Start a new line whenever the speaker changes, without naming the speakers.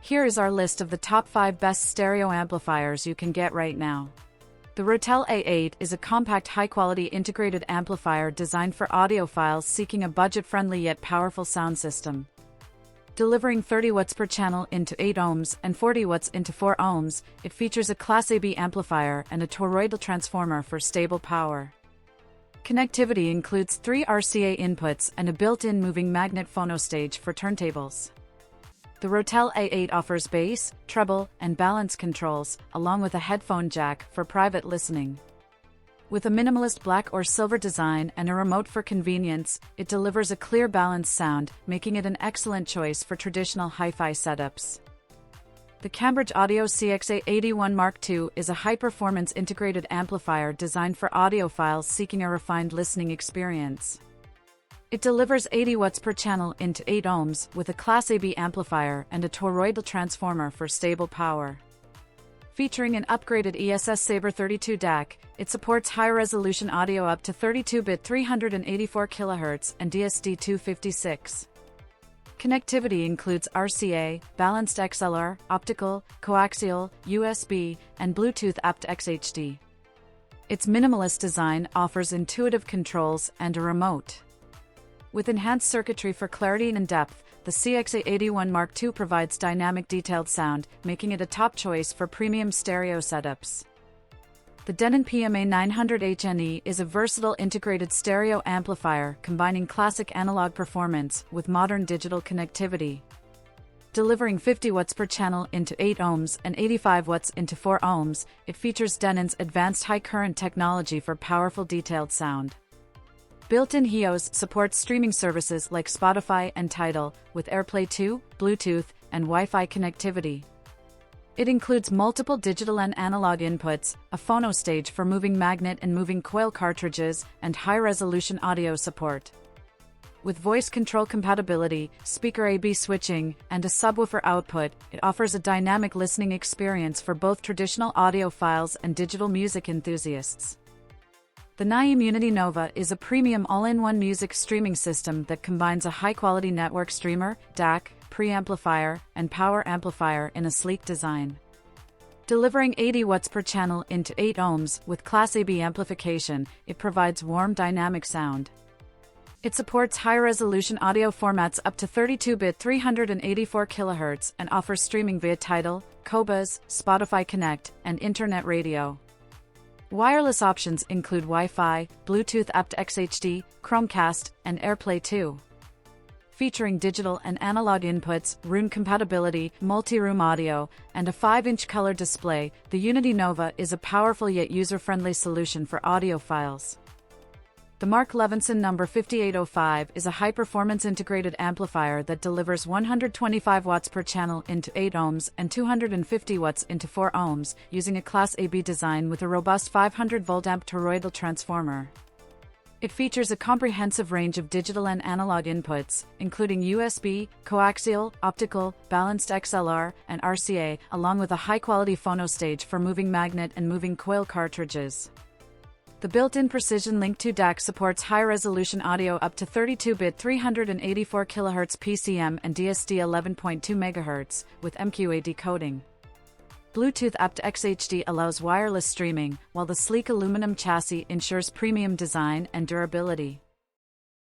Here is our list of the top 5 best stereo amplifiers you can get right now. The Rotel A8 is a compact high-quality integrated amplifier designed for audiophiles seeking a budget-friendly yet powerful sound system. Delivering 30 watts per channel into 8 ohms and 40 watts into 4 ohms, it features a Class AB amplifier and a toroidal transformer for stable power. Connectivity includes 3 RCA inputs and a built-in moving magnet phonostage for turntables. The Rotel A8 offers bass, treble, and balance controls, along with a headphone jack for private listening. With a minimalist black or silver design and a remote for convenience, it delivers a clear balanced sound, making it an excellent choice for traditional hi-fi setups. The Cambridge Audio CX-A81 Mark II is a high-performance integrated amplifier designed for audiophiles seeking a refined listening experience. It delivers 80 watts per channel into 8 ohms with a Class AB amplifier and a toroidal transformer for stable power. Featuring an upgraded ESS Sabre 32 DAC, it supports high-resolution audio up to 32-bit 384 kHz and DSD-256. Connectivity includes RCA, balanced XLR, optical, coaxial, USB, and Bluetooth aptX-HD. Its minimalist design offers intuitive controls and a remote. With enhanced circuitry for clarity and depth, the CX-A81 Mark II provides dynamic detailed sound, making it a top choice for premium stereo setups. The Denon PMA-600 is a versatile integrated stereo amplifier combining classic analog performance with modern digital connectivity. Delivering 50 watts per channel into 8 ohms and 85 watts into 4 ohms, it features Denon's advanced high-current technology for powerful detailed sound. Built-in HiOS supports streaming services like Spotify and Tidal, with AirPlay 2, Bluetooth, and Wi-Fi connectivity. It includes multiple digital and analog inputs, a phonostage for moving magnet and moving coil cartridges, and high-resolution audio support. With voice control compatibility, speaker AB switching, and a subwoofer output, it offers a dynamic listening experience for both traditional audiophiles and digital music enthusiasts. The Naim Uniti Nova is a premium all-in-one music streaming system that combines a high-quality network streamer, DAC, preamplifier, and power amplifier in a sleek design. Delivering 80 watts per channel into 8 ohms with Class AB amplification, it provides warm dynamic sound. It supports high-resolution audio formats up to 32-bit 384 kHz and offers streaming via Tidal, Qobuz, Spotify Connect, and Internet Radio. Wireless options include Wi-Fi, Bluetooth aptX-HD, Chromecast, and AirPlay 2. Featuring digital and analog inputs, room compatibility, multi-room audio, and a 5-inch color display, the Uniti Nova is a powerful yet user-friendly solution for audiophiles. The Mark Levinson No. 5805 is a high-performance integrated amplifier that delivers 125 watts per channel into 8 ohms and 250 watts into 4 ohms, using a Class AB design with a robust 500-volt amp toroidal transformer. It features a comprehensive range of digital and analog inputs, including USB, coaxial, optical, balanced XLR, and RCA, along with a high-quality phonostage for moving magnet and moving coil cartridges. The built-in Precision Link 2 DAC supports high-resolution audio up to 32-bit 384 kHz PCM and DSD 11.2 MHz, with MkII decoding. Bluetooth aptX-HD allows wireless streaming, while the sleek aluminum chassis ensures premium design and durability.